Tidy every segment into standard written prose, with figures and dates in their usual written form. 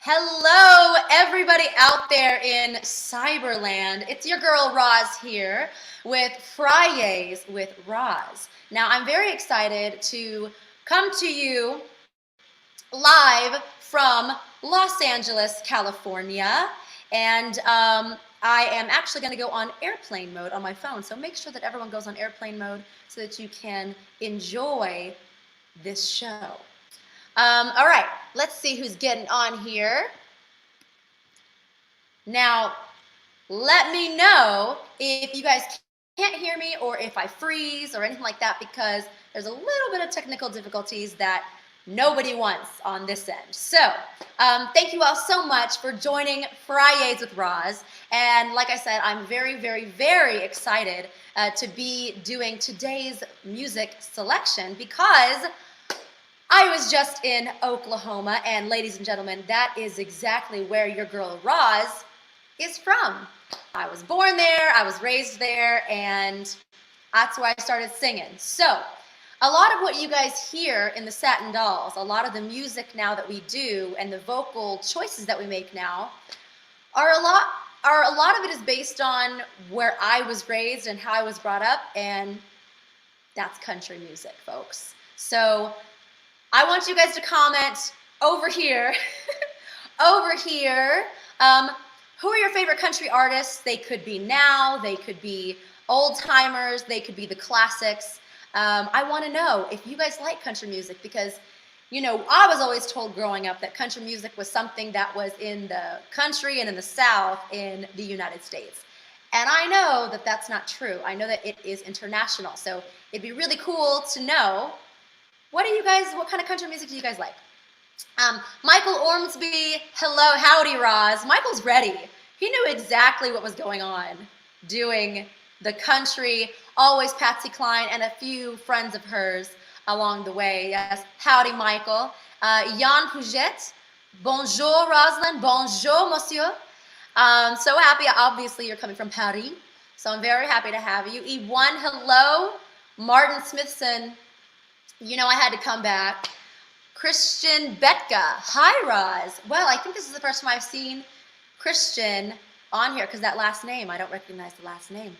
Hello, everybody out there in Cyberland. It's your girl Roz here with Fridays with Roz. Now, I'm very excited to come to you live from Los Angeles, California. And I am actually going to go on airplane mode on my phone. So make sure that everyone goes on airplane mode so that you can enjoy this show. All right, let's see who's getting on here. Now, let me know if you guys can't hear me or if I freeze or anything like that, because there's a little bit of technical difficulties that nobody wants on this end. So thank you all so much for joining Fridays with Roz. And like I said, I'm very, very, very excited to be doing today's music selection because I was just in Oklahoma, and ladies and gentlemen, that is exactly where your girl Roz is from. I was born there, I was raised there, and that's where I started singing. So, a lot of what you guys hear in the Satin Dolls, a lot of the music now that we do, and the vocal choices that we make now, a lot of it is based on where I was raised and how I was brought up, and that's country music, folks. So, I want you guys to comment over here, who are your favorite country artists? They could be now, they could be old timers, they could be the classics. I want to know if you guys like country music because, you know, I was always told growing up that country music was something that was in the country and in the South in the United States. And I know that that's not true. I know that it is international. So it'd be really cool to know what kind of country music do you guys like? Michael Ormsby, hello, howdy, Roz. Michael's ready. He knew exactly what was going on doing the country, always Patsy Cline and a few friends of hers along the way. Yes, howdy, Michael. Jan Puget, bonjour, Roslyn, bonjour, monsieur. So happy, obviously you're coming from Paris, so I'm very happy to have you. E1, hello. Martin Smithson, you know I had to come back. Christian Betka, hi Roz. Well, I think this is the first time I've seen Christian on here because that last name, I don't recognize the last name.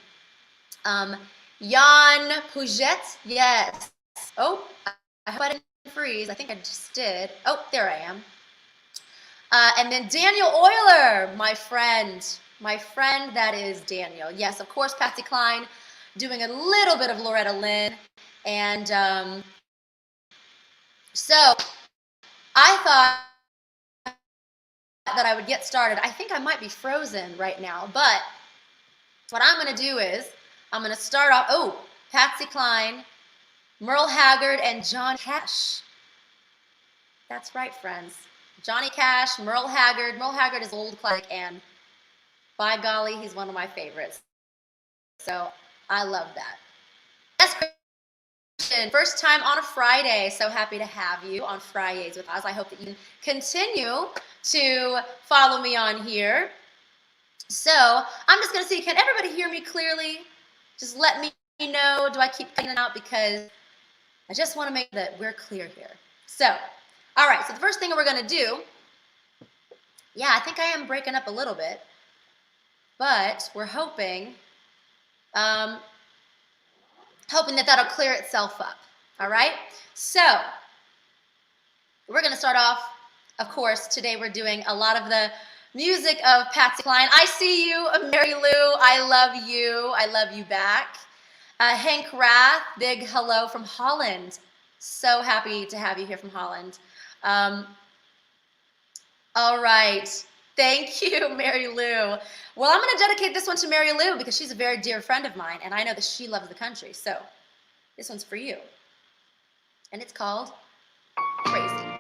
Jan Puget, yes. Oh, I hope I didn't freeze. I think I just did. Oh, there I am. And then Daniel Euler, my friend that is Daniel. Yes, of course, Patsy Cline, doing a little bit of Loretta Lynn. And so I thought that I would get started. I think I might be frozen right now, but what I'm going to do is I'm going to start off. Oh, Patsy Cline, Merle Haggard, and Johnny Cash. That's right, friends. Johnny Cash, Merle Haggard. Merle Haggard is old classic, and by golly, he's one of my favorites. So I love that. Yes, first time on a Friday. So happy to have you on Fridays with us. I hope that you can continue to follow me on here. So I'm just going to see, can everybody hear me clearly? Just let me know. Do I keep cutting it out? Because I just want to make sure that we're clear here. So, all right. So the first thing we're going to do, yeah, I think I am breaking up a little bit, but we're hoping that that'll clear itself up. All right? So, we're going to start off, of course, today we're doing a lot of the music of Patsy Cline. I see you, Mary Lou. I love you. I love you back. Hank Rath, big hello from Holland. So happy to have you here from Holland. All right. Thank you, Mary Lou. Well, I'm going to dedicate this one to Mary Lou because she's a very dear friend of mine, and I know that she loves the country. So this one's for you. And it's called Crazy.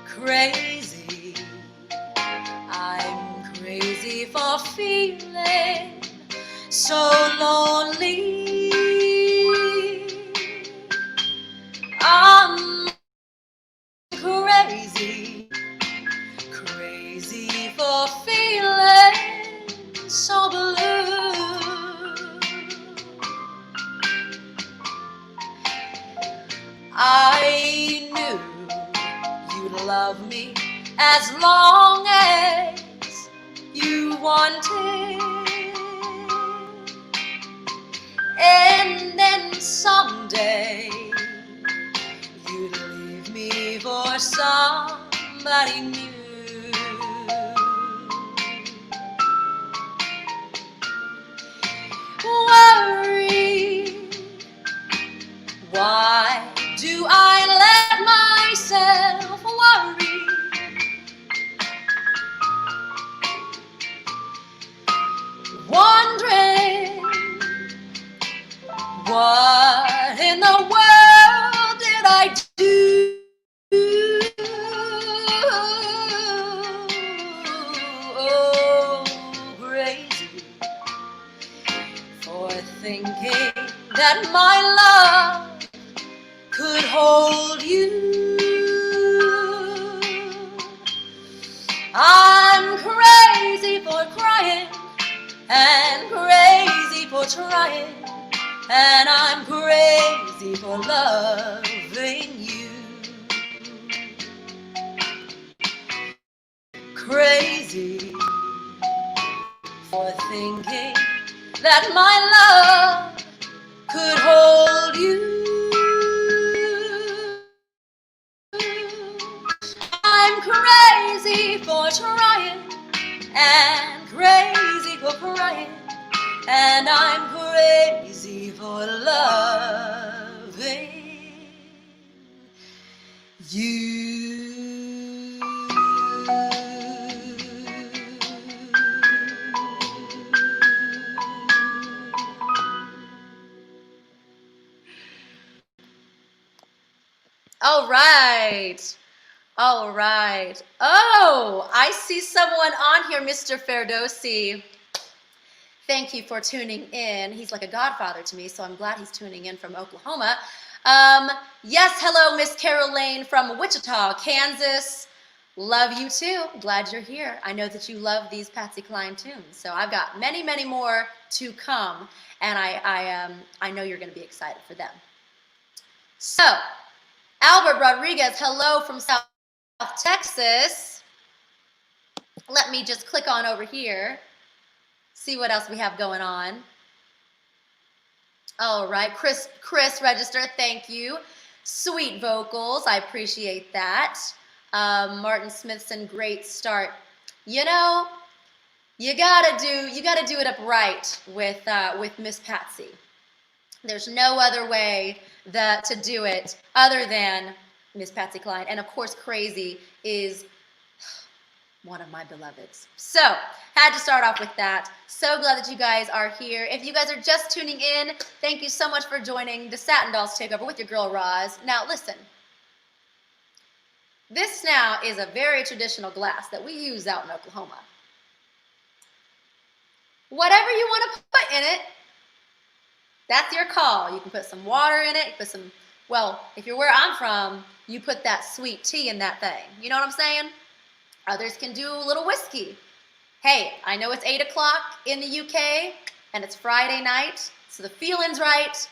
Crazy, I'm crazy for feeling so lonely. I'm crazy, crazy for feeling as long as you want it. And then someday you'd leave me for somebody new. Worry, why do I let myself worry? Wondering, what in the world did I do? Oh, crazy for thinking that my love could hold you. I'm crazy for crying and crazy for trying, and I'm crazy for loving you. Crazy for thinking that my love could hold you. I'm crazy for trying and crazy for crying, and I'm crazy for loving you. All right. All right. Oh, I see someone on here, Mr. Ferdowsi. Thank you for tuning in. He's like a godfather to me, so I'm glad he's tuning in from Oklahoma. Yes, hello, Miss Carol Lane from Wichita, Kansas. Love you too. Glad you're here. I know that you love these Patsy Cline tunes, so I've got many, many more to come, and I know you're going to be excited for them. So, Albert Rodriguez, hello from South Texas. Let me just click on over here, see what else we have going on. All right, Chris Register, thank you. Sweet vocals, I appreciate that. Martin Smithson, great start. You know, you gotta do it up right with Miss Patsy. There's no other way to do it other than Miss Patsy Cline. And of course, Crazy is one of my beloveds. So, had to start off with that. So glad that you guys are here. If you guys are just tuning in, thank you so much for joining the Satin Dolls Takeover with your girl, Roz. Now, listen. This now is a very traditional glass that we use out in Oklahoma. Whatever you want to put in it, that's your call. You can put some water in it, put some, well, if you're where I'm from, you put that sweet tea in that thing. You know what I'm saying? Others can do a little whiskey. Hey, I know it's 8 o'clock in the UK, and it's Friday night, so the feeling's right.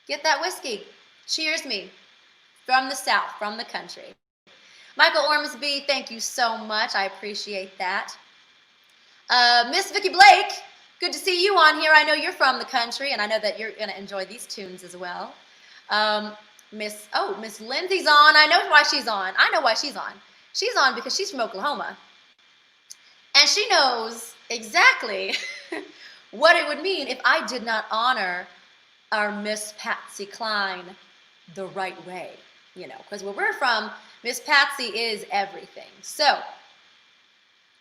Get that whiskey. Cheers me. From the South, from the country. Michael Ormsby, thank you so much. I appreciate that. Miss Vicki Blake, good to see you on here. I know you're from the country, and I know that you're going to enjoy these tunes as well. Miss Lindsay's on. I know why she's on. I know why she's on. She's on because she's from Oklahoma. And she knows exactly what it would mean if I did not honor our Miss Patsy Cline the right way. You know, because where we're from, Miss Patsy is everything. So,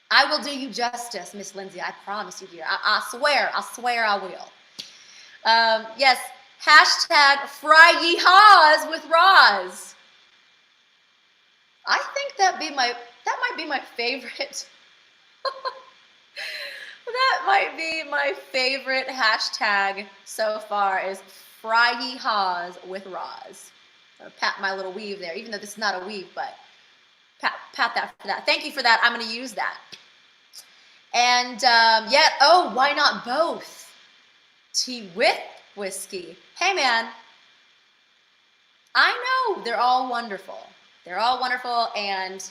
I will do you justice, Miss Lindsay. I promise you, dear. I swear I will. Yes, hashtag fry yeehaws with Roz. I think that might be my favorite. That might be my favorite hashtag so far is fry yeehaws with Roz. I'll pat my little weave there, even though this is not a weave, but pat that for that. Thank you for that. I'm going to use that. And why not both? Tea with whiskey. Hey, man. I know they're all wonderful. They're all wonderful, and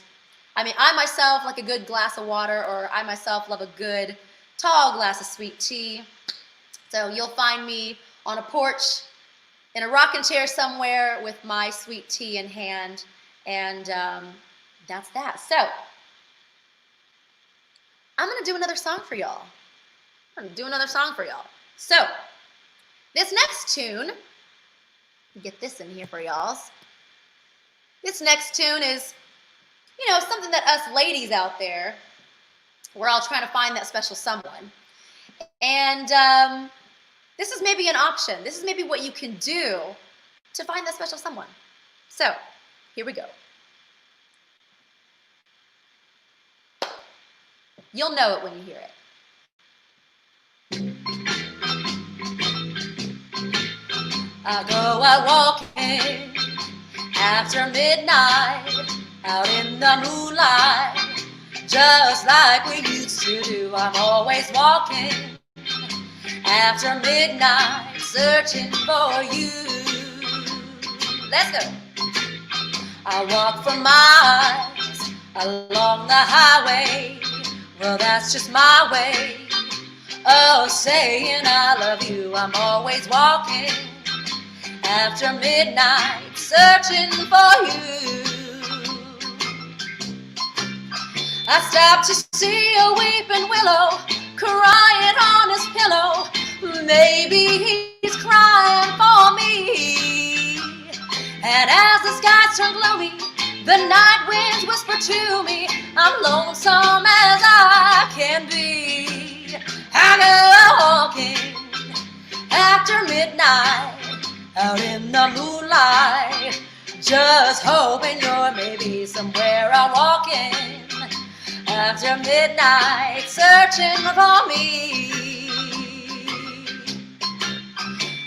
I mean, I myself like a good glass of water, or I myself love a good tall glass of sweet tea. So you'll find me on a porch in a rocking chair somewhere with my sweet tea in hand, and that's that. So I'm gonna do another song for y'all. So this next tune, get this in here for y'all. This next tune is, something that us ladies out there, we're all trying to find that special someone. And this is maybe an option. This is maybe what you can do to find that special someone. So, here we go. You'll know it when you hear it. I go out walking after midnight, out in the moonlight, just like we used to do. I'm always walking after midnight, searching for you. Let's go. I walk for miles along the highway. Well, that's just my way of saying I love you. I'm always walking after midnight, searching for you. I stopped to see a weeping willow crying on his pillow. Maybe he's crying for me. And as the skies turn gloomy, the night winds whisper to me, I'm lonesome as I can be. I go walking after midnight, out in the moonlight, just hoping you're maybe somewhere I'm walking after midnight, searching for me.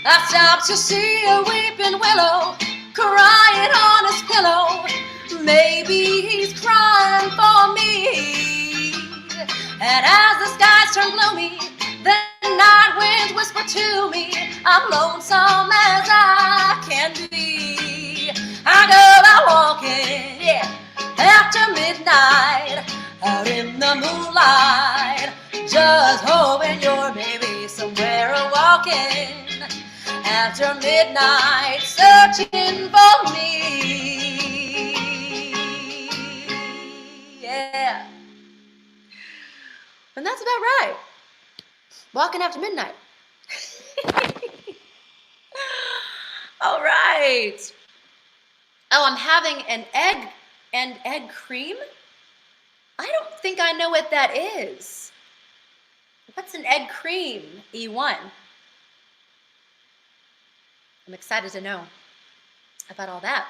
I stopped to see a weeping willow crying on his pillow. Maybe he's crying for me. And as the skies turn gloomy, the night winds whisper to me, I'm lonesome as I can be. I go out walking, yeah, after midnight, out in the moonlight, just hoping you're maybe somewhere walking after midnight, searching for me. Yeah. And that's about right. Walking after midnight. All right. Oh, I'm having an egg and egg cream. I don't think I know what that is. What's an egg cream, E1? I'm excited to know about all that.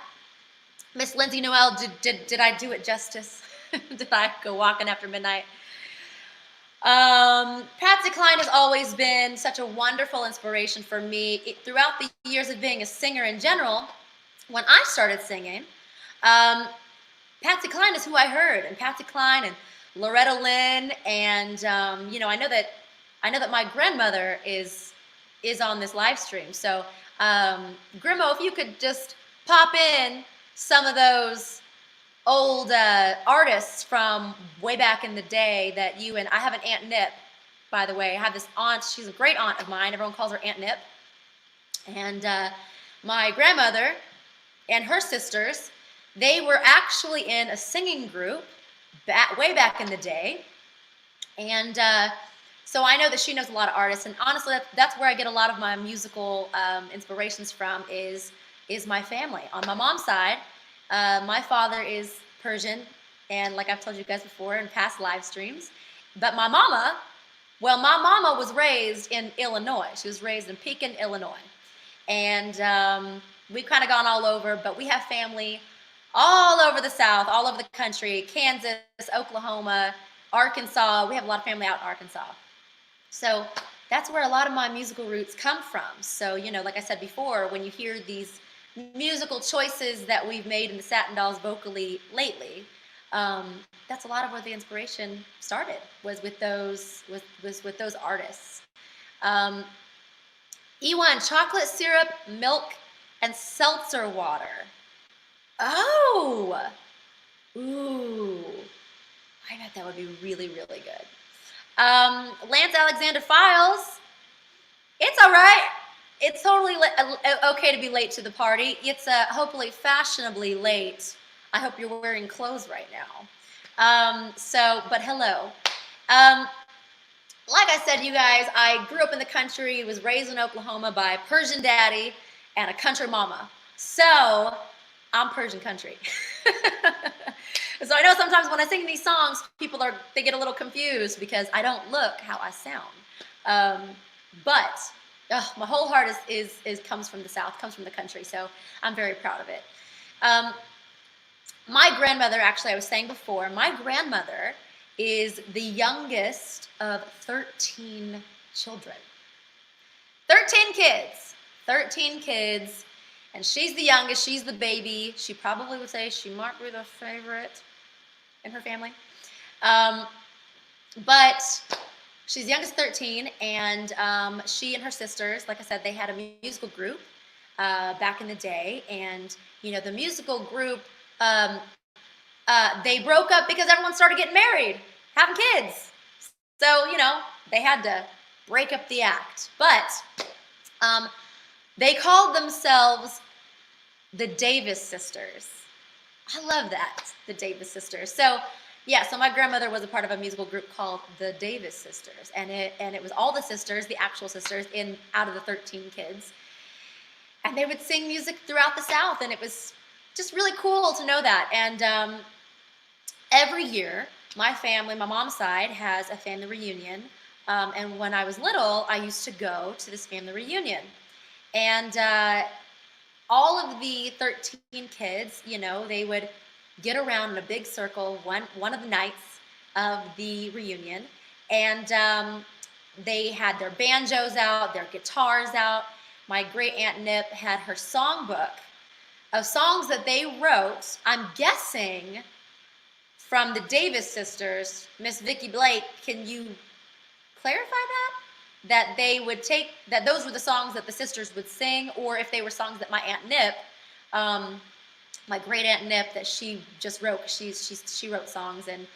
Miss Lindsay Noel, did I do it justice? Did I go walking after midnight? Patsy Cline has always been such a wonderful inspiration for me throughout the years of being a singer in general. When I started singing, Patsy Cline is who I heard, and Patsy Cline and Loretta Lynn, and I know that my grandmother is on this live stream. So, Grimo, if you could just pop in some of those old artists from way back in the day that you and I have an Aunt Nip, by the way. I have this aunt. She's a great aunt of mine. Everyone calls her Aunt Nip. And my grandmother and her sisters, they were actually in a singing group way back in the day. And so I know that she knows a lot of artists. And honestly, that's where I get a lot of my musical inspirations from is my family. On my mom's side, my father is Persian, and like I've told you guys before in past live streams. But my mama was raised in Illinois. She was raised in Pekin, Illinois. And we've kind of gone all over, but we have family all over the South, all over the country, Kansas, Oklahoma, Arkansas. We have a lot of family out in Arkansas. So that's where a lot of my musical roots come from. So, like I said before, when you hear these musical choices that we've made in the Satin Dolls vocally lately, that's a lot of where the inspiration started, was with those artists. E1, chocolate syrup, milk, and seltzer water. Oh, Ooh, I bet that would be really, really good. Lance Alexander Files. It's all right. It's totally okay to be late to the party. It's hopefully fashionably late. I hope you're wearing clothes right now. But hello. Um, like I said, you guys, I grew up in the country, was raised in Oklahoma by a Persian daddy and a country mama. So I'm Persian country. So I know sometimes when I sing these songs, they get a little confused because I don't look how I sound. But my whole heart is comes from the South, comes from the country. So I'm very proud of it. My grandmother, actually, I was saying before, my grandmother is the youngest of 13 children. 13 kids. 13 kids. And she's the youngest. She's the baby. She probably would say she might be the favorite in her family. But she's the youngest 13, and she and her sisters, like I said, they had a musical group back in the day. And, the musical group, they broke up because everyone started getting married, having kids. So, they had to break up the act. But they called themselves the Davis Sisters. I love that, the Davis Sisters. So, so my grandmother was a part of a musical group called the Davis Sisters, and it was all the sisters, the actual sisters, out of the 13 kids. And they would sing music throughout the South, and it was just really cool to know that. And every year, my family, my mom's side, has a family reunion. And when I was little, I used to go to this family reunion. And all of the 13 kids, they would get around in a big circle one of the nights of the reunion. And they had their banjos out, their guitars out. My great Aunt Nip had her songbook of songs that they wrote, I'm guessing, from the Davis sisters. Miss Vicki Blake, can you clarify that? That they would take, that those were the songs that the sisters would sing, or if they were songs that my Aunt Nip, my great Aunt Nip, that she just wrote, she wrote songs, and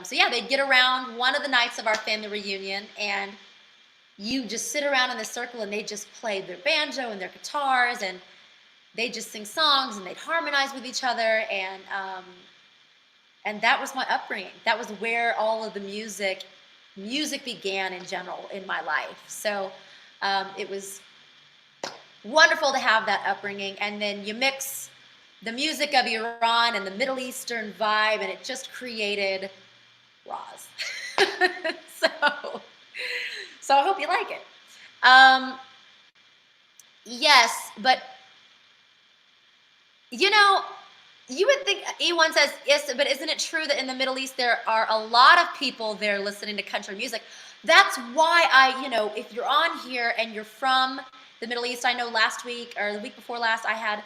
so yeah, they'd get around one of the nights of our family reunion, and you just sit around in this circle, and they just played their banjo and their guitars, and they just sing songs, and they'd harmonize with each other, and that was my upbringing. That was where all of the music began in general in my life. So it was wonderful to have that upbringing. And then you mix the music of Iran and the Middle Eastern vibe, and it just created Roz. So I hope you like it. Yes, but you would think, E1 says, yes, but isn't it true that in the Middle East there are a lot of people there listening to country music? That's why if you're on here and you're from the Middle East, I know last week or the week before last, I had,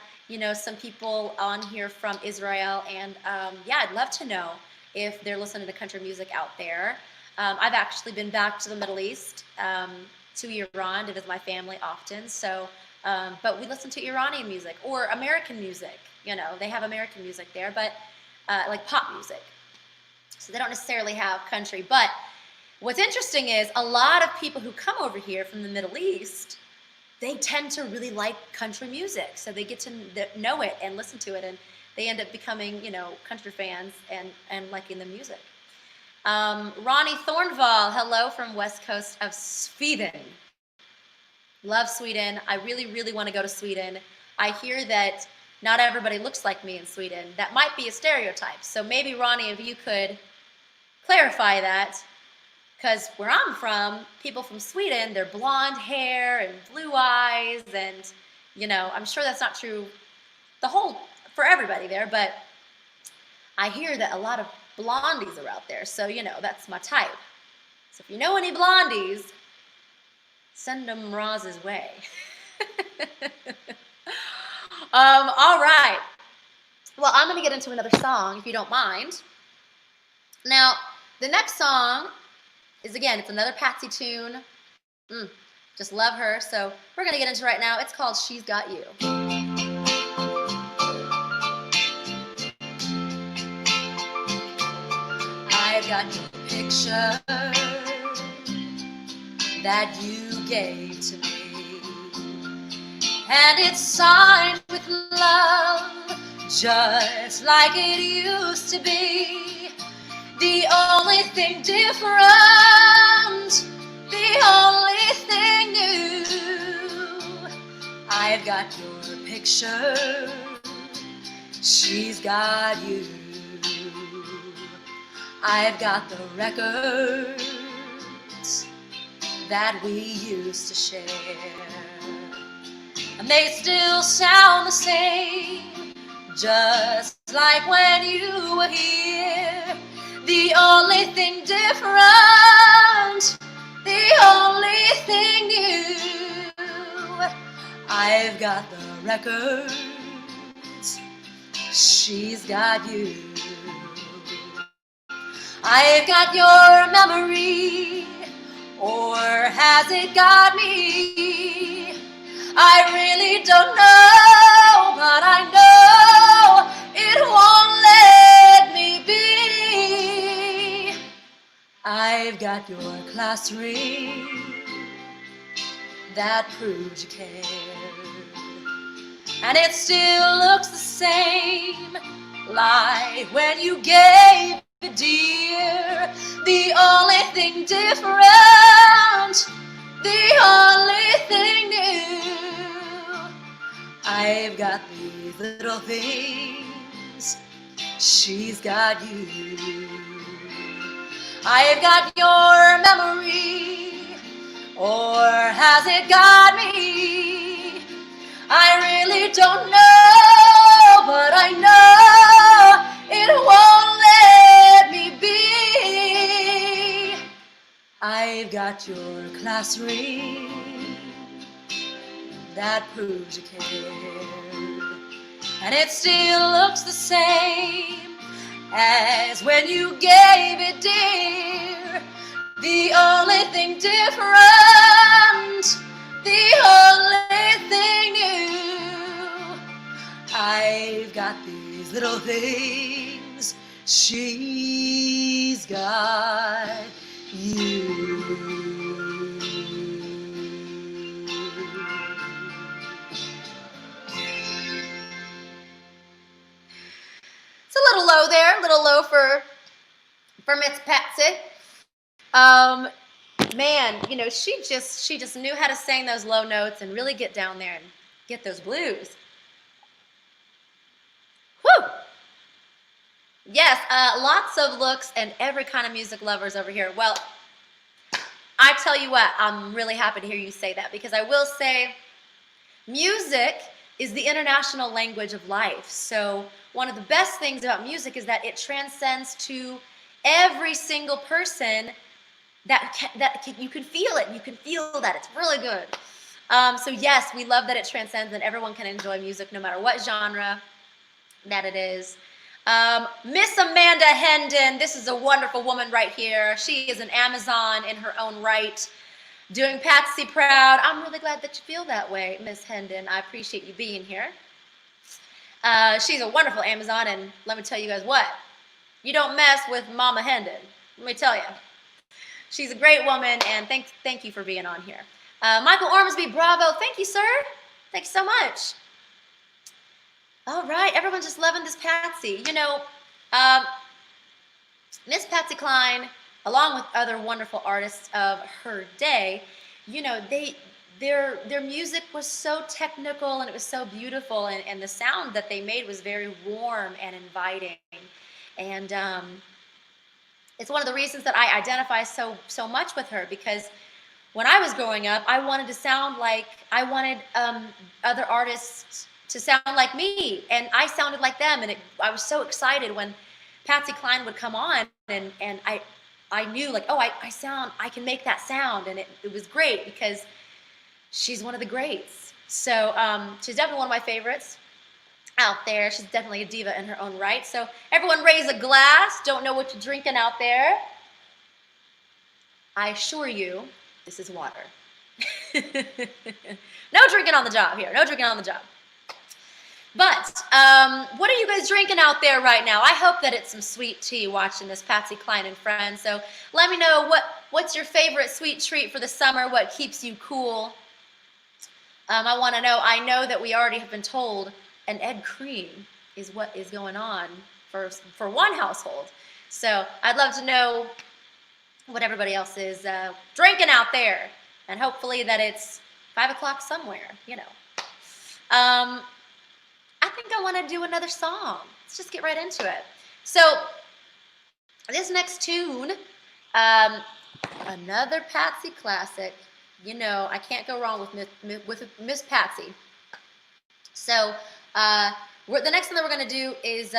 some people on here from Israel, and I'd love to know if they're listening to country music out there. I've actually been back to the Middle East, to Iran, to visit my family often, so, but we listen to Iranian music or American music. They have American music there, but like pop music. So they don't necessarily have country. But what's interesting is a lot of people who come over here from the Middle East, they tend to really like country music. So they get to know it and listen to it, and they end up becoming, country fans and liking the music. Ronnie Thornval, hello from west coast of Sweden. Love Sweden. I really, really want to go to Sweden. I hear that not everybody looks like me in Sweden. That might be a stereotype. So maybe, Ronnie, if you could clarify that, because where I'm from, people from Sweden, they're blonde hair and blue eyes, and, I'm sure that's not true for everybody there, but I hear that a lot of blondies are out there, so, that's my type. So if you know any blondies, send them Roz's way. All right. Well, I'm going to get into another song, if you don't mind. Now, the next song is, again, it's another Patsy tune. Just love her. So we're going to get into it right now. It's called She's Got You. got your picture that you gave to me, and it's signed with love, just like it used to be. The only thing different, the only thing new, I've got your picture, she's got you. I've got the records that we used to share, and they still sound the same, just like when you were here. The only thing different, the only thing new, I've got the records, she's got you. I've got your memory, or has it got me? I really don't know, but I know it won't let me be. I've got your class ring that proves you cared, and it still looks the same, like when you gave it, dear. The only thing different, the only thing new, I've got these little things, she's got you. I've got your memory, or has it got me? I really don't know, but I know it won't let me be. I've got your class ring that proves you cared, and it still looks the same as when you gave it, dear. The only thing different, the only thing new, I've got these little things, she's got you. It's a little low there, a little low for Miss Patsy. Man, you know, she just knew how to sing those low notes and really get down there and get those blues. Whew! Yes, lots of looks and every kind of music lovers over here. Well, I tell you what, I'm really happy to hear you say that, because I will say music is the international language of life. So one of the best things about music is that it transcends to every single person. You can feel it. You can feel that. It's really good. So yes, we love that it transcends and everyone can enjoy music no matter what genre that it is. Miss Amanda Hendon, this is a wonderful woman right here. She is an Amazon in her own right, doing Patsy proud. I'm really glad that you feel that way, Miss Hendon. I appreciate you being here. She's a wonderful Amazon, and let me tell you guys what, you don't mess with Mama Hendon. Let me tell you. She's a great woman, and thank you for being on here. Michael Ormsby, bravo. Thank you, sir. Thanks so much. All right, everyone's just loving this Patsy. You know, Miss Patsy Cline, along with other wonderful artists of her day, you know, their music was so technical and it was so beautiful, and the sound that they made was very warm and inviting. And it's one of the reasons that I identify so much with her, because when I was growing up, I wanted other artists to sound like me, and I sounded like them, and I was so excited when Patsy Cline would come on, and I knew, like, oh, I can make that sound, and it was great because she's one of the greats. So she's definitely one of my favorites out there. She's definitely a diva in her own right. So everyone raise a glass. Don't know what you're drinking out there. I assure you, this is water. No drinking on the job here. No drinking on the job. But what are you guys drinking out there right now? I hope that it's some sweet tea watching this Patsy Cline and Friends. So let me know what's your favorite sweet treat for the summer, what keeps you cool. I want to know. I know that we already have been told an egg cream is what is going on for one household. So I'd love to know what everybody else is drinking out there, and hopefully that it's 5 o'clock somewhere, you know. I think I want to do another song. Let's just get right into it. So this next tune, another Patsy classic. You know, I can't go wrong with Miss Patsy. So the next one that we're going to do is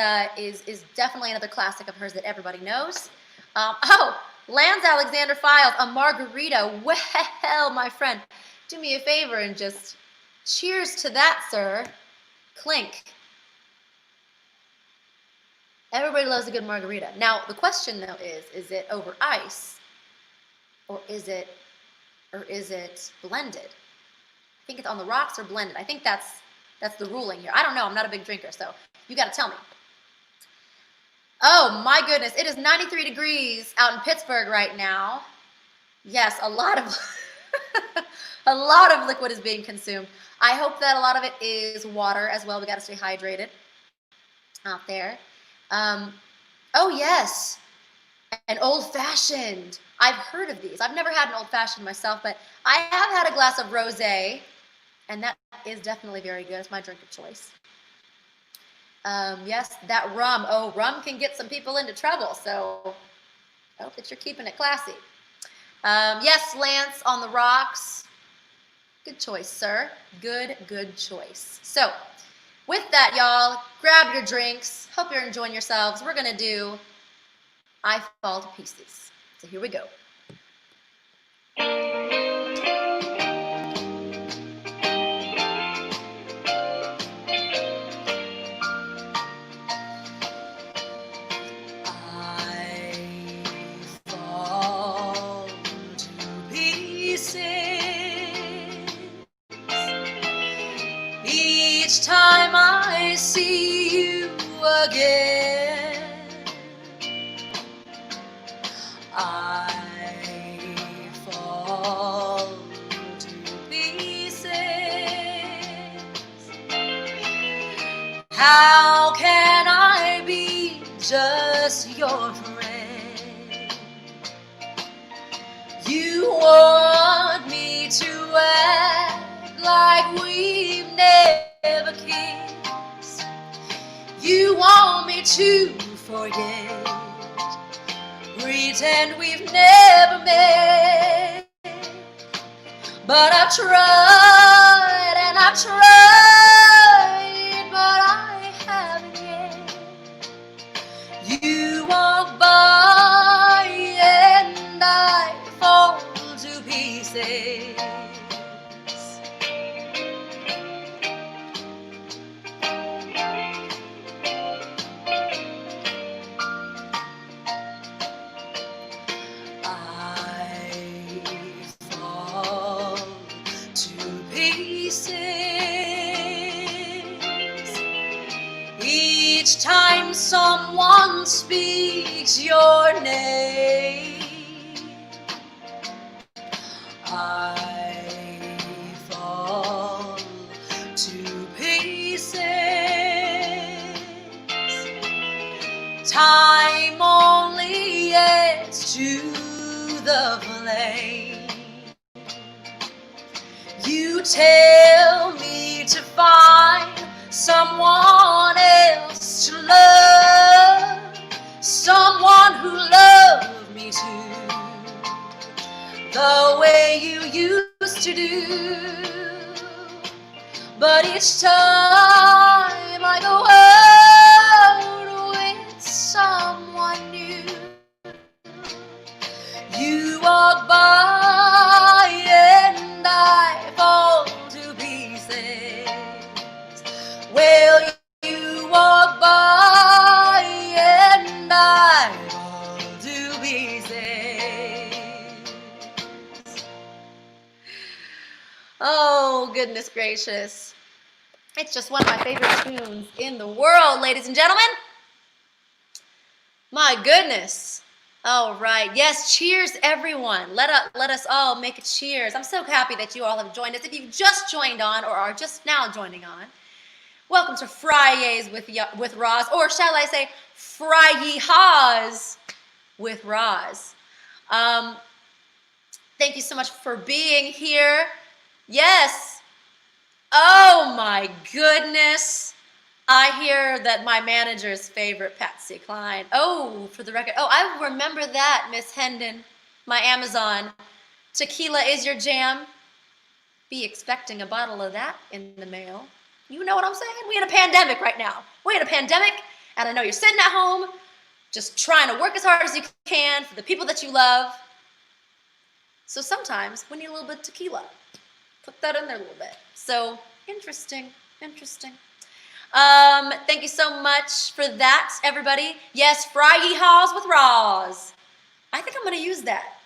definitely another classic of hers that everybody knows. Lance Alexander Files, a margarita. Well, my friend, do me a favor and just cheers to that, sir. Clink. Everybody loves a good margarita. Now, the question though is it over ice or is it blended? I think it's on the rocks or blended. I think that's the ruling here. I don't know. I'm not a big drinker, so you got to tell me. Oh my goodness, it is 93 degrees out in Pittsburgh right now. Yes, a lot of a lot of liquid is being consumed. I hope that a lot of it is water as well. We got to stay hydrated out there. Oh yes, an old-fashioned. I've heard of these. I've never had an old-fashioned myself, but I have had a glass of rosé, and that is definitely very good. It's my drink of choice. Yes, that rum. Oh, rum can get some people into trouble, so I hope that you're keeping it classy. Yes, Lance on the rocks. Good choice, sir. Good choice. So, with that, y'all, grab your drinks. Hope you're enjoying yourselves. We're going to do I Fall to Pieces. So here we go. Each time I see you again, I fall to pieces. How can I be just your friend? You want me to act like we've never kissed. You want me to forget, pretend we've never met. But I've tried and I've tried, but I haven't yet. You walk by and I fall to pieces. Each time someone speaks your name, I fall to pieces. Time only adds to the flame. You tell me to find someone else to love, someone who loved me too, the way you used to do. But each time I go out with someone new, you walk by and I fall to pieces. Well, you walk by and I fall to pieces. Oh, goodness gracious. It's just one of my favorite tunes in the world, ladies and gentlemen. My goodness. All right. Yes, cheers, everyone. Let us all make a cheers. I'm so happy that you all have joined us. If you've just joined on or are just now joining on, welcome to Fridays with Roz, or shall I say Fry-Ye-Haws with Roz. Thank you so much for being here. Yes. Oh my goodness. I hear that my manager's favorite Patsy Cline. Oh, for the record. Oh, I remember that, Miss Hendon, my Amazon. Tequila is your jam. Be expecting a bottle of that in the mail. You know what I'm saying? We in a pandemic right now. We in a pandemic, and I know you're sitting at home just trying to work as hard as you can for the people that you love. So sometimes we need a little bit of tequila. Put that in there a little bit. So interesting. Thank you so much for that, everybody. Yes, Fry-Ye-Haws with Roz. I think I'm going to use that.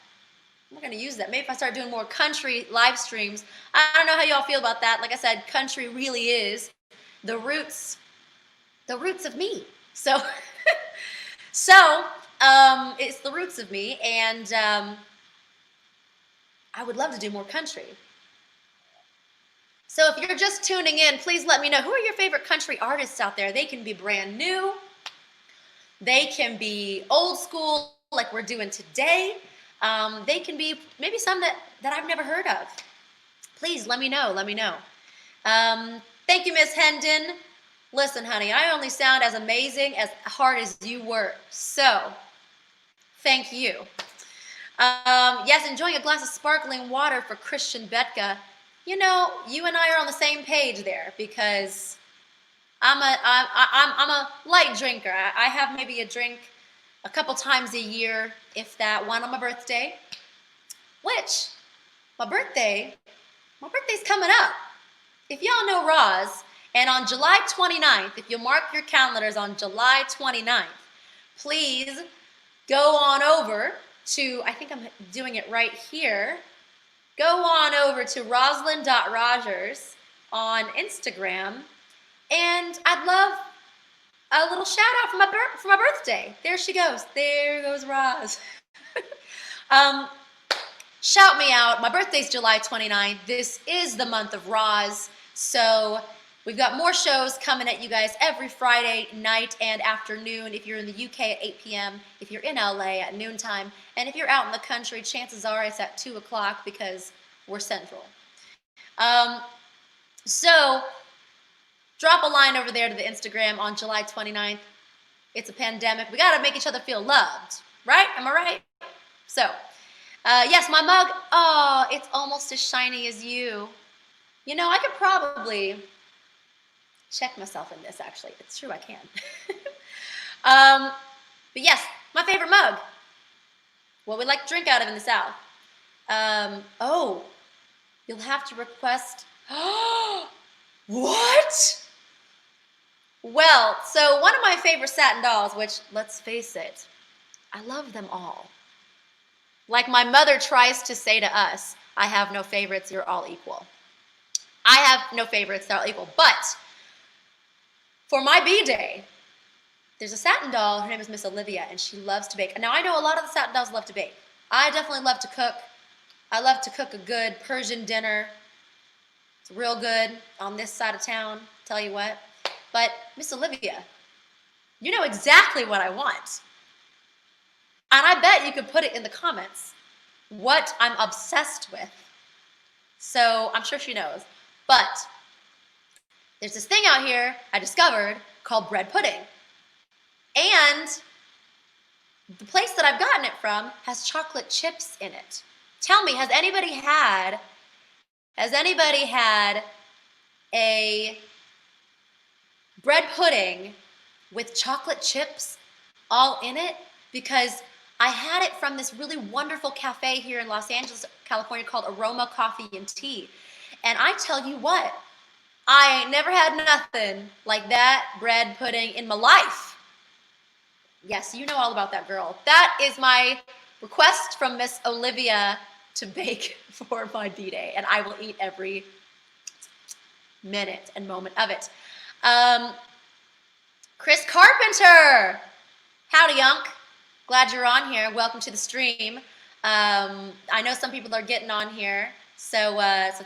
Maybe if I start doing more country live streams. I don't know how y'all feel about that. Like I said, country really is the roots of me. So, it's the roots of me, and I would love to do more country. So if you're just tuning in, please let me know, who are your favorite country artists out there? They can be brand new. They can be old school, like we're doing today. They can be maybe some that I've never heard of. Please let me know. Thank you, Miss Hendon. Listen, honey, I only sound as amazing, as hard as you work. So, thank you. Yes, enjoying a glass of sparkling water for Christian Betka. You know, you and I are on the same page there, because I'm a light drinker. I have maybe a drink a couple times a year, if that, one on my birthday, which my birthday's coming up. If y'all know Roz, and on July 29th, if you mark your calendars on July 29th, please go on over to, I think I'm doing it right here. Go on over to roslyn.rogers on Instagram, and I'd love a little shout out for my birthday. There she goes. There goes Roz. Shout me out. My birthday's July 29th. This is the month of Roz, so we've got more shows coming at you guys every Friday night and afternoon. If you're in the UK at 8 p.m., if you're in LA at noontime, and if you're out in the country, chances are it's at 2 o'clock because we're central. So drop a line over there to the Instagram on July 29th. It's a pandemic. We got to make each other feel loved, right? Am I right? So, yes, my mug, oh, it's almost as shiny as you. You know, I could probably check myself in this, actually. It's true, I can. But yes, my favorite mug. What we like to drink out of in the South. Oh, you'll have to request. What? Well, so one of my favorite satin dolls, which, let's face it, I love them all. Like my mother tries to say to us, I have no favorites, you're all equal. I have no favorites, they're all equal. But for my B-Day, there's a satin doll, her name is Miss Olivia, and she loves to bake. Now, I know a lot of the satin dolls love to bake. I definitely love to cook. I love to cook a good Persian dinner. It's real good on this side of town, tell you what. But Miss Olivia, you know exactly what I want. And I bet you could put it in the comments what I'm obsessed with. So I'm sure she knows. But there's this thing out here I discovered called bread pudding. And the place that I've gotten it from has chocolate chips in it. Tell me, has anybody had a bread pudding with chocolate chips all in it? Because I had it from this really wonderful cafe here in Los Angeles, California called Aroma Coffee and Tea. And I tell you what, I ain't never had nothing like that bread pudding in my life. Yes, you know all about that, girl. That is my request from Miss Olivia to bake for my B-Day, and I will eat every minute and moment of it. Chris Carpenter. Howdy, Yunk. Glad you're on here. Welcome to the stream. I know some people are getting on here, so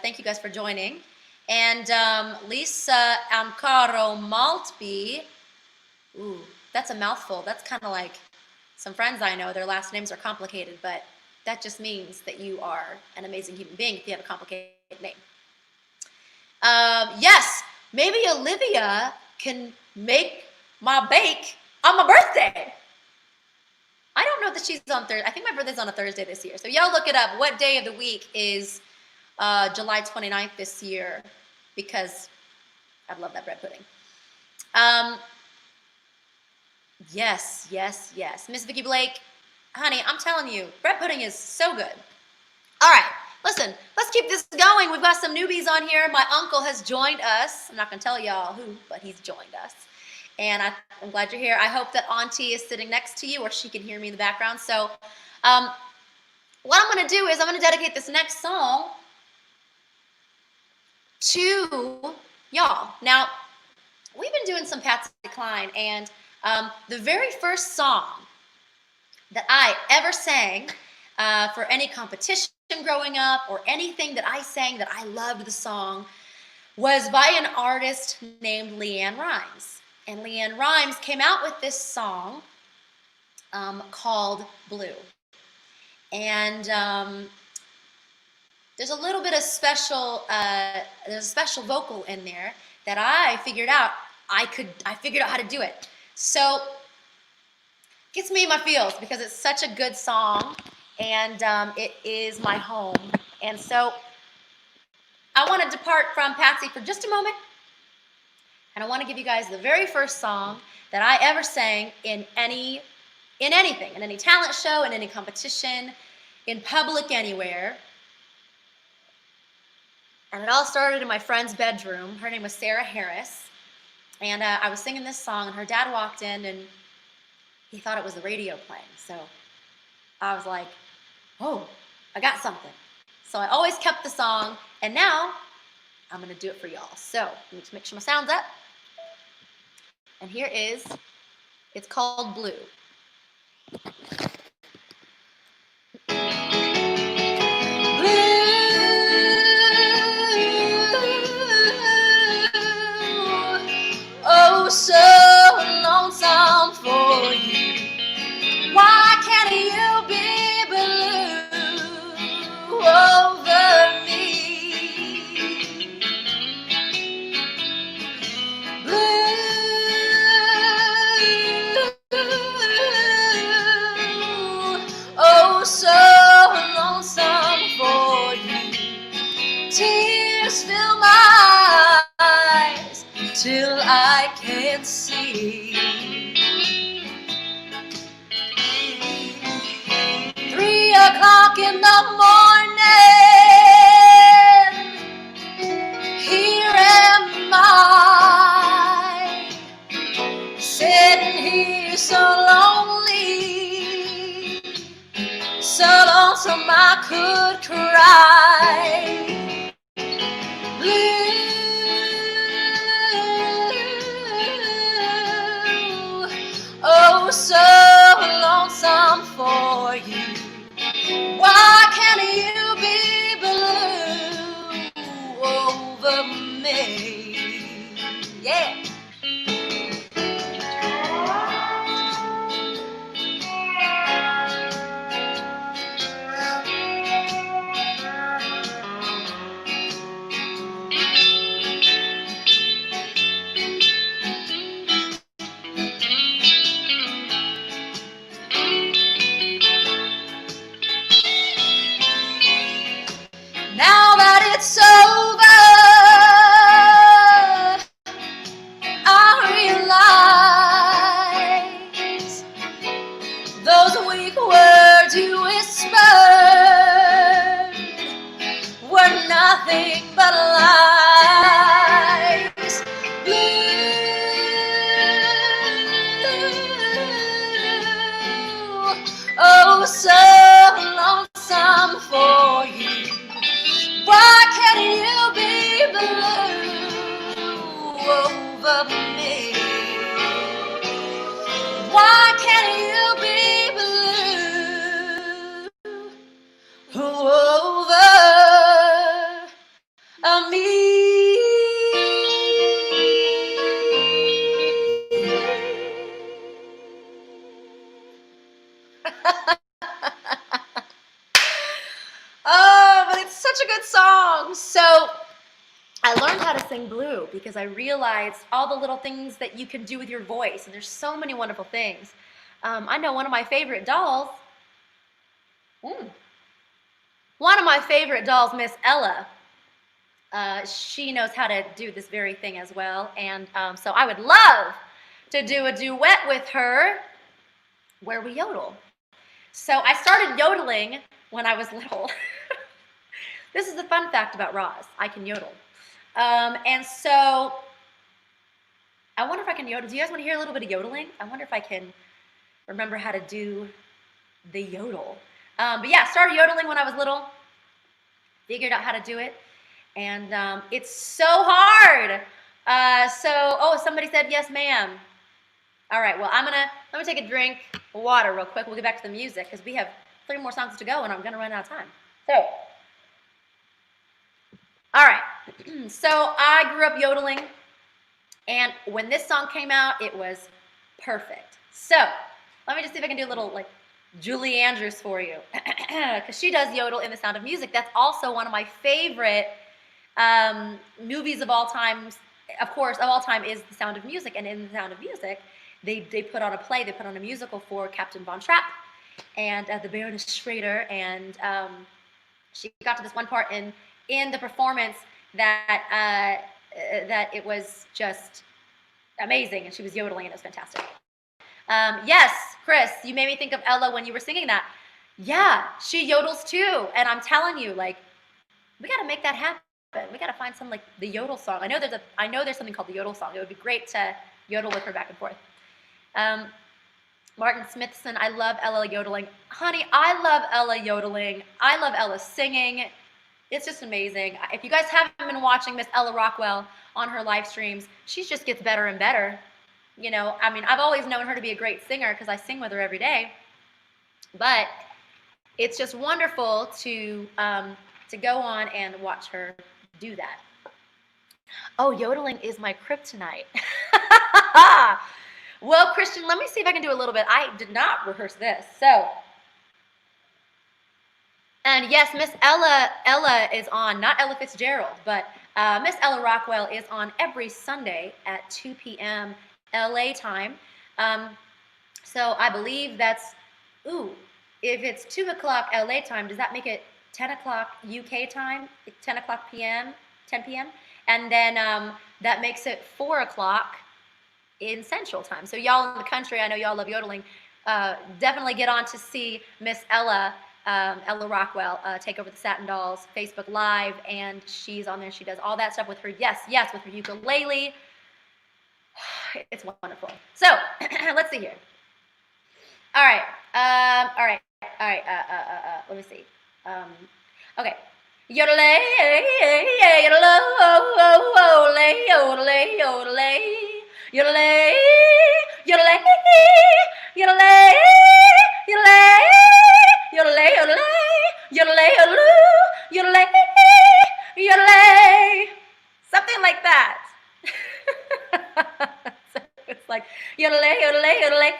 thank you guys for joining. And Lisa Ancaro Maltby. Ooh, that's a mouthful. That's kind of like some friends I know. Their last names are complicated, but that just means that you are an amazing human being if you have a complicated name. Yes, maybe Olivia can make my bake on my birthday. I don't know that she's on Thursday. I think my birthday's on a Thursday this year. So y'all look it up. What day of the week is July 29th this year? Because I love that bread pudding. Yes. Miss Vicki Blake, honey, I'm telling you, bread pudding is so good. All right, listen, let's keep this going. We've got some newbies on here. My uncle has joined us. I'm not going to tell y'all who, but he's joined us. And I'm glad you're here. I hope that Auntie is sitting next to you or she can hear me in the background. So what I'm going to do is I'm going to dedicate this next song to y'all. Now, we've been doing some Patsy Cline, and the very first song that I ever sang for any competition growing up or anything that I sang that I loved the song was by an artist named LeAnn Rimes. And LeAnn Rimes came out with this song called Blue. And there's a little bit of special, there's a special vocal in there that I figured out I figured out how to do it. So it gets me in my feels because it's such a good song and it is my home. And so I want to depart from Patsy for just a moment. And I want to give you guys the very first song that I ever sang in anything, in any talent show, in any competition, in public, anywhere. And it all started in my friend's bedroom. Her name was Sarah Harris. And I was singing this song, and her dad walked in, and he thought it was the radio playing. So I was like, oh, I got something. So I always kept the song, and now I'm going to do it for y'all. So let me just make sure my sound's up. And here is, it's called Blue. Oh, so lonesome for you. Why can't you be blue over me? Oh, so lonesome for you. Tears fill my eyes till I can't see. 3 o'clock in the morning, here am I, sitting here so lonely, so lonesome I could cry. Blue, oh, so lonesome for you. Why can't you be blue over me? Yeah. over me. Oh, but it's such a good song. So I learned how to sing blue because I realized all the little things that you can do with your voice, and there's so many wonderful things. I know one of my favorite dolls. One of my favorite dolls, Miss Ella. She knows how to do this very thing as well, and so I would love to do a duet with her where we yodel. So I started yodeling when I was little. This is the fun fact about Roz. I can yodel. And so I wonder if I can yodel. Do you guys want to hear a little bit of yodeling? I wonder if I can remember how to do the yodel. But yeah, started yodeling when I was little. Figured out how to do it. And it's so hard. Oh, somebody said yes, ma'am. All right, well, let me take a drink of water real quick. We'll get back to the music because we have 3 more songs to go and I'm gonna run out of time. So, all right. So I grew up yodeling, and when this song came out, it was perfect. So let me just see if I can do a little like Julie Andrews for you, because she does yodel in The Sound of Music. That's also one of my favorite movies of all time. Of course, of all time is The Sound of Music, and in The Sound of Music, they put on a play, they put on a musical for Captain Von Trapp and the Baroness Schrader, and she got to this one part in the performance that it was just amazing, and she was yodeling, and it was fantastic. Yes, Chris, you made me think of Ella when you were singing that. Yeah, she yodels too, and I'm telling you, like, we got to make that happen. We got to find some like the yodel song. I know there's something called the yodel song. It would be great to yodel with her back and forth. Martin Smithson, I love Ella yodeling. Honey, I love Ella yodeling. I love Ella singing. It's just amazing. If you guys haven't been watching Miss Ella Rockwell on her live streams, she just gets better and better. You know, I mean, I've always known her to be a great singer because I sing with her every day. But it's just wonderful to go on and watch her do that. Oh, yodeling is my kryptonite. Well, Christian, let me see if I can do a little bit. I did not rehearse this. So, and yes, Miss Ella is on, not Ella Fitzgerald, but Miss Ella Rockwell is on every Sunday at 2 p.m. LA time. So I believe that's, if it's 2 o'clock LA time, does that make it 10 o'clock UK time, 10 o'clock p.m., 10 p.m.? And then that makes it 4 o'clock in Central time. So y'all in the country, I know y'all love yodeling, definitely get on to see Miss Ella Rockwell take over the Satin Dolls Facebook Live, and she's on there. She does all that stuff with her, yes, with her ukulele. It's wonderful. So let's see here. All right. Let me see. Okay. Yodelay, yodelay, yodelay, yodelay, yodelay, yodelay, yodelay, yodelay, yodelay, yodelay, yodelay, yodelay, yodelay, something like that. So it's like yodelay, yodelay, yodelay,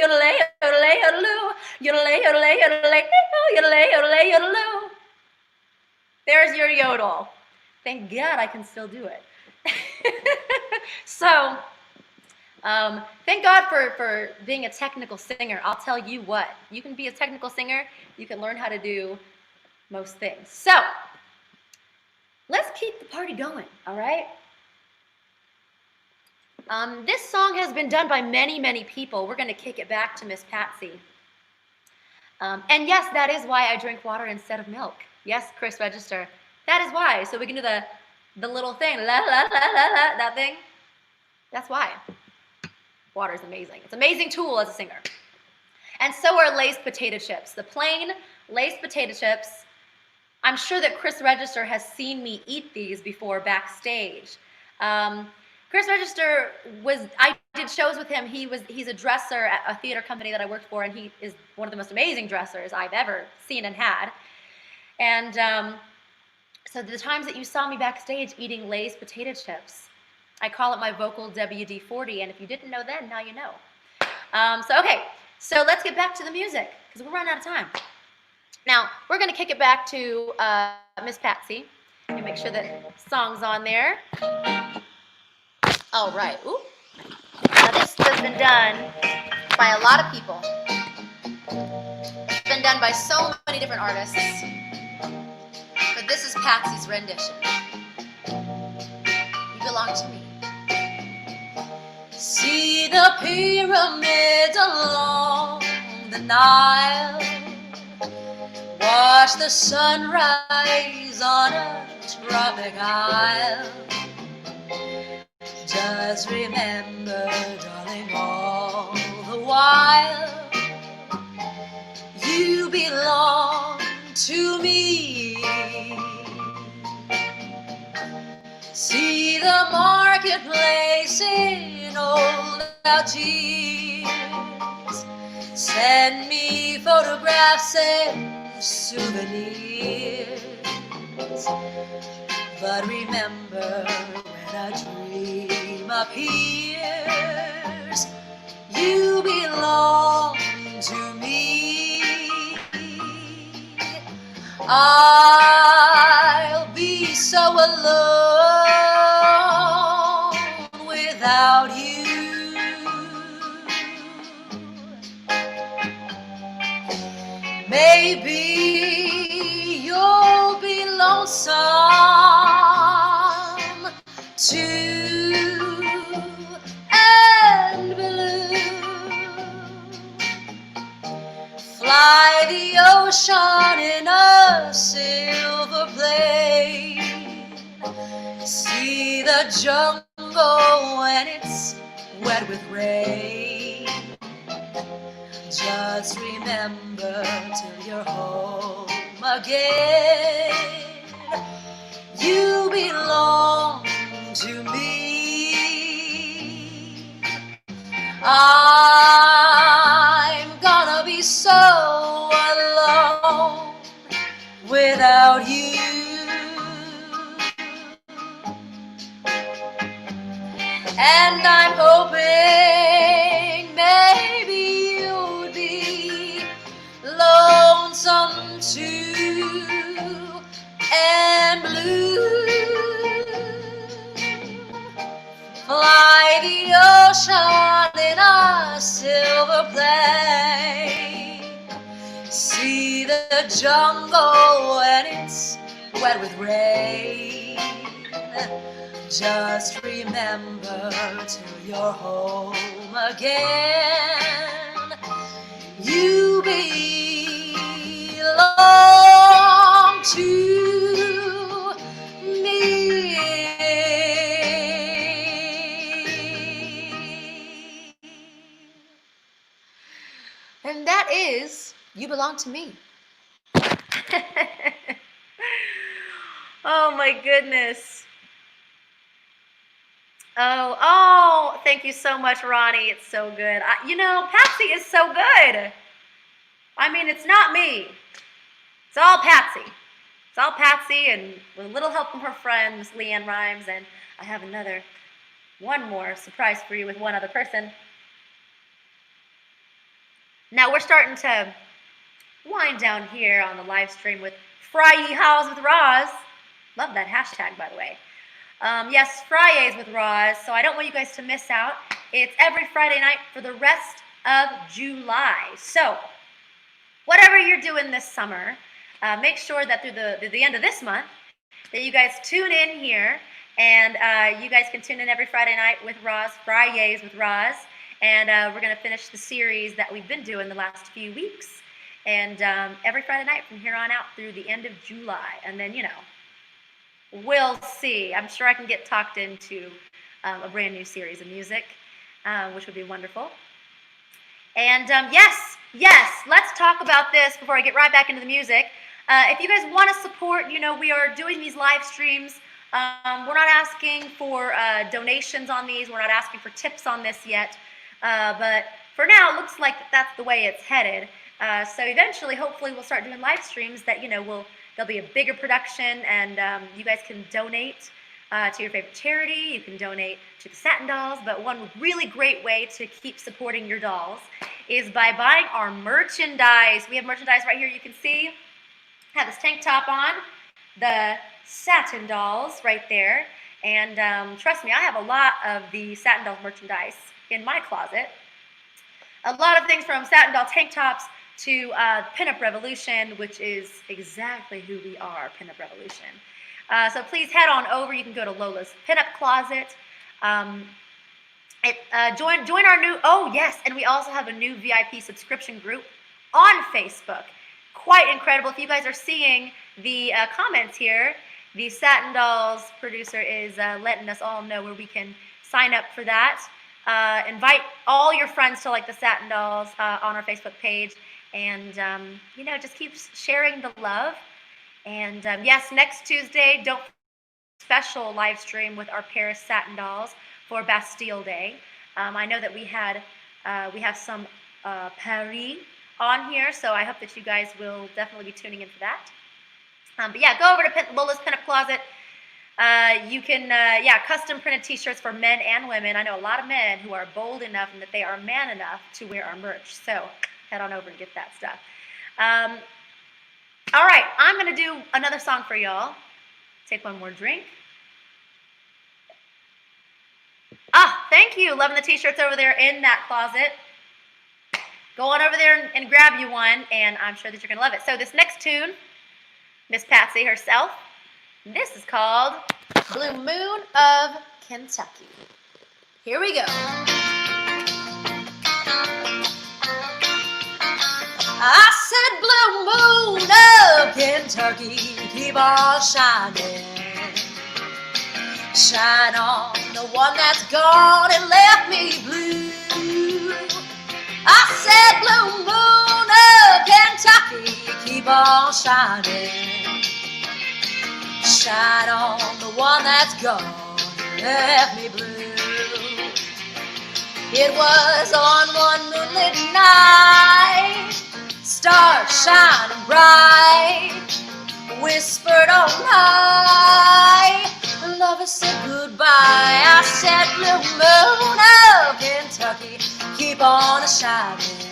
yodelay, yodelay, yodeloo, yodelay, yodelay, yodelay, yodelay, yodelay, yodeloo. There's your yodel. Thank God I can still do it. So, thank God for being a technical singer. I'll tell you what, you can be a technical singer, you can learn how to do most things. So, let's keep the party going, all right? This song has been done by many, many people. We're going to kick it back to Miss Patsy. And yes, that is why I drink water instead of milk. Yes, Chris Register. That is why. So we can do the little thing, la la la la la, that thing. That's why. Water is amazing. It's an amazing tool as a singer. And so are Lay's potato chips. The plain Lay's potato chips. I'm sure that Chris Register has seen me eat these before backstage. Chris Register I did shows with him. He's a dresser at a theater company that I worked for, and he is one of the most amazing dressers I've ever seen and had. And so the times that you saw me backstage eating Lay's potato chips, I call it my vocal WD-40, and if you didn't know then, now you know. Okay, so let's get back to the music, because we're running out of time. Now, we're going to kick it back to Miss Patsy, and make sure that song's on there. All right, ooh. Now this has been done by a lot of people. It's been done by so many different artists, but this is Patsy's rendition. You belong to me. See the pyramids along the Nile, watch the sunrise on a tropic isle. Just remember, darling, all the while, you belong to me. See the marketplace in old Algiers, send me photographs and souvenirs. But remember, when a dream appears, you belong to me. I'll be so alone without you. Maybe you'll be lonesome too and blue. Fly the ocean in a silver plane. See the jungle when it's wet with rain. Just remember till you're home again, you belong to me. I'm gonna be so alone without you. And I'm hoping maybe you'd be lonesome too and blue. Fly the ocean in a silver plane. See the jungle when it's wet with rain. Just remember till you're home again, you belong to me. And that is You Belong to Me. Oh my goodness. Oh, thank you so much, Ronnie. It's so good. Patsy is so good. I mean, it's not me. It's all Patsy. It's all Patsy, and with a little help from her friend, Miss Leanne Rhymes, and I have one more surprise for you with one other person. Now we're starting to wind down here on the live stream with Fry House with Roz. Love that hashtag, by the way. Yes, Fridays with Roz, so I don't want you guys to miss out. It's every Friday night for the rest of July. So, whatever you're doing this summer, make sure that through the end of this month, that you guys tune in here, and you guys can tune in every Friday night with Roz, Fridays with Roz, and we're going to finish the series that we've been doing the last few weeks, and every Friday night from here on out through the end of July, and then, we'll see. I'm sure I can get talked into a brand new series of music, which would be wonderful. And yes, let's talk about this before I get right back into the music. If you guys want to support, we are doing these live streams. We're not asking for donations on these. We're not asking for tips on this yet. But for now, it looks like that's the way it's headed. So eventually, hopefully, we'll start doing live streams that, there'll be a bigger production, and you guys can donate to your favorite charity. You can donate to the Satin Dolls, but one really great way to keep supporting your dolls is by buying our merchandise. We have merchandise right here. You can see I have this tank top on, the Satin Dolls right there, and trust me, I have a lot of the Satin Dolls merchandise in my closet. A lot of things from Satin Doll tank tops to Pinup Revolution, which is exactly who we are, Pinup Revolution. So please head on over. You can go to Lola's Pinup Closet. Join our new, oh yes, and we also have a new VIP subscription group on Facebook. Quite incredible. If you guys are seeing the comments here, the Satin Dolls producer is letting us all know where we can sign up for that. Invite all your friends to like the Satin Dolls on our Facebook page, and just keep sharing the love. And yes, next Tuesday, don't special live stream with our Paris Satin Dolls for Bastille Day. I know that we have some Paris on here, so I hope that you guys will definitely be tuning in for that. But yeah, go over to Lola's Pinup Closet. You can, custom printed t-shirts for men and women. I know a lot of men who are bold enough and that they are man enough to wear our merch. So head on over and get that stuff. All right, I'm going to do another song for y'all. Take one more drink. Thank you. Loving the t-shirts over there in that closet. Go on over there and grab you one, and I'm sure that you're going to love it. So this next tune, Miss Patsy herself, this is called Blue Moon of Kentucky. Here we go. I said, Blue Moon of Kentucky, keep on shining. Shine on the one that's gone and left me blue. I said, Blue Moon of Kentucky, keep on shining. Shine on the one that's gone and left me blue. It was on one moonlit night, stars shining bright, whispered on high, lovers said goodbye. I said, Blue Moon of Kentucky, keep on shining.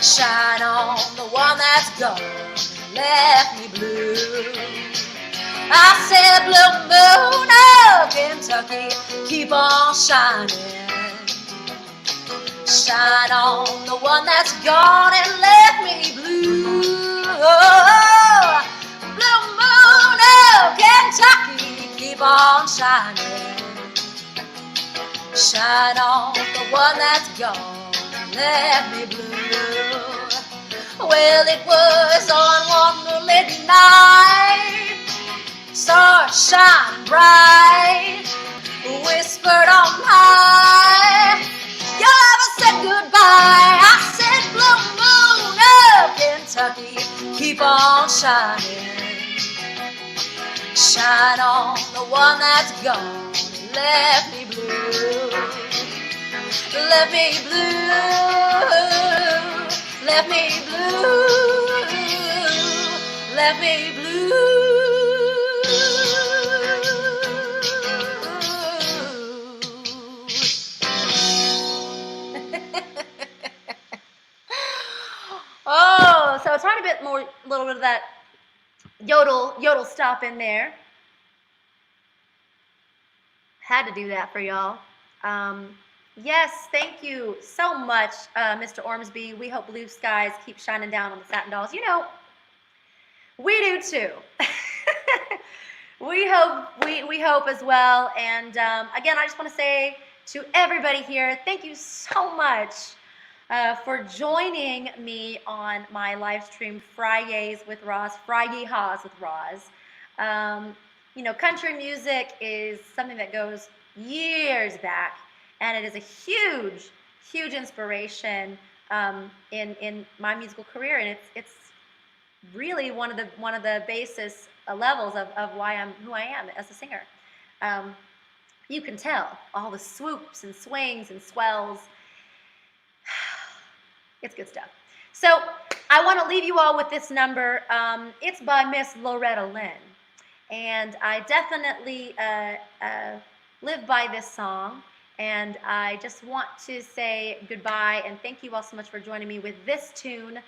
Shine on the one that's gone and left me blue. I said, Blue Moon of Kentucky, keep on shining. Shine on the one that's gone and left me blue. Oh, Blue Moon of Kentucky, keep on shining. Shine on the one that's gone and left me blue. Well, it was on one moonlit night, stars shining bright, whispered on high, your lover said goodbye. I said, Blue Moon of Kentucky, keep on shining. Shine on the one that's gone and left me blue. Left me blue, left me blue, left me blue. Oh, so a tiny bit more, a little bit of that yodel stop in there. Had to do that for y'all. Yes, thank you so much, Mr. Ormsby. We hope blue skies keep shining down on the Satin Dolls. You know, we do too. we hope as well. And again, I just want to say to everybody here, thank you so much for joining me on my live stream Fridays with Roz, Friday Haws with Roz. You know, country music is something that goes years back. And it is a huge, huge inspiration in my musical career, and it's really one of the basis levels of why I'm who I am as a singer. You can tell all the swoops and swings and swells. It's good stuff. So I want to leave you all with this number. It's by Miss Loretta Lynn. And I definitely live by this song. And I just want to say goodbye and thank you all so much for joining me with this tune.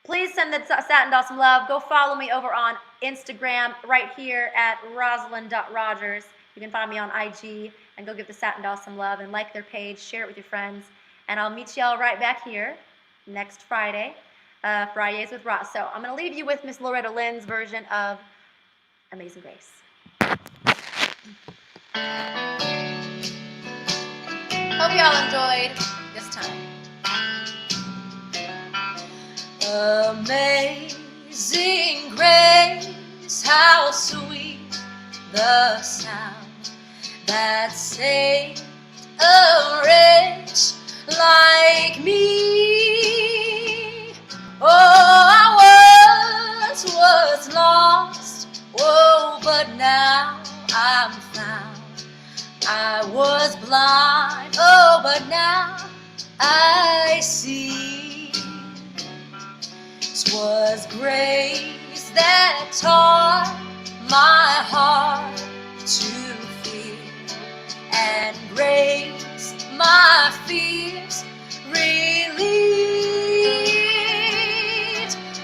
Please send the Satin Doll some love. Go follow me over on Instagram right here at roslyn.rogers. You can find me on IG and go give the Satin Doll some love and like their page, share it with your friends. And I'll meet y'all right back here next Friday, Fridays with Roz. So I'm going to leave you with Miss Loretta Lynn's version of Amazing Grace. Hope y'all enjoyed this time. Amazing grace, how sweet the sound that saved a wretch like me. Oh, I once was lost, oh, but now I'm found. I was blind, oh, but now I see. 'Twas grace that taught my heart to fear, and grace my fears relieved.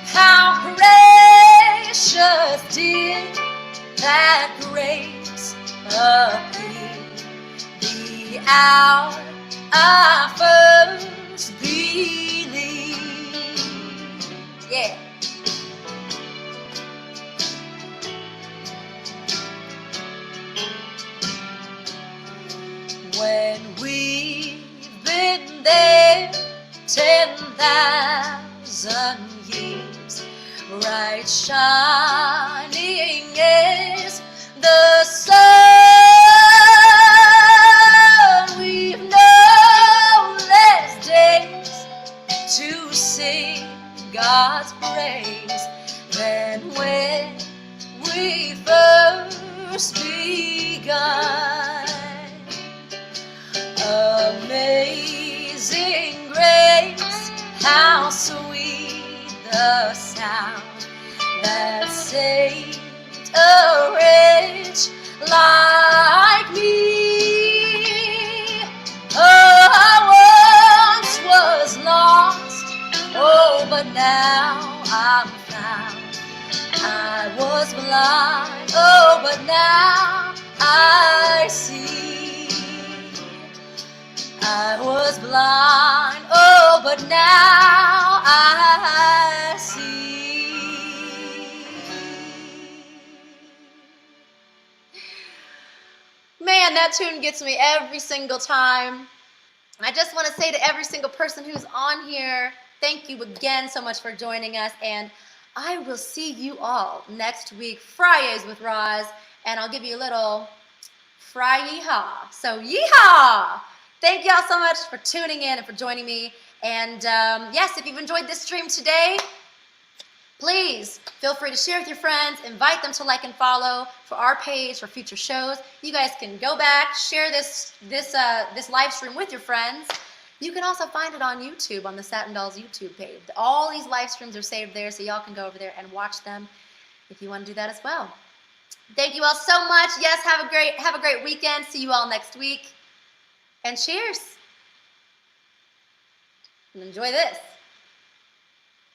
How precious did that grace appear the hour I first believed. Yeah. When we've been there 10,000 years, bright shining as the sun, we've no less days to sing God's praise than when we first begun. Amazing grace, how sweet the sound that saved a wretch like me. Oh, I once was lost, oh, but now I'm found. I was blind, oh, but now I see. I was blind, oh, but now I see. Man, that tune gets me every single time. I just want to say to every single person who's on here, thank you again so much for joining us, and I will see you all next week, Fridays with Roz, and I'll give you a little fry yeehaw. So yeehaw! Thank y'all so much for tuning in and for joining me. And yes, if you've enjoyed this stream today, please feel free to share with your friends, invite them to like and follow for our page for future shows. You guys can go back, share this live stream with your friends. You can also find it on YouTube, on the Satin Dolls YouTube page. All these live streams are saved there, so y'all can go over there and watch them if you want to do that as well. Thank you all so much. Yes, have a great weekend. See you all next week. And cheers. And enjoy this.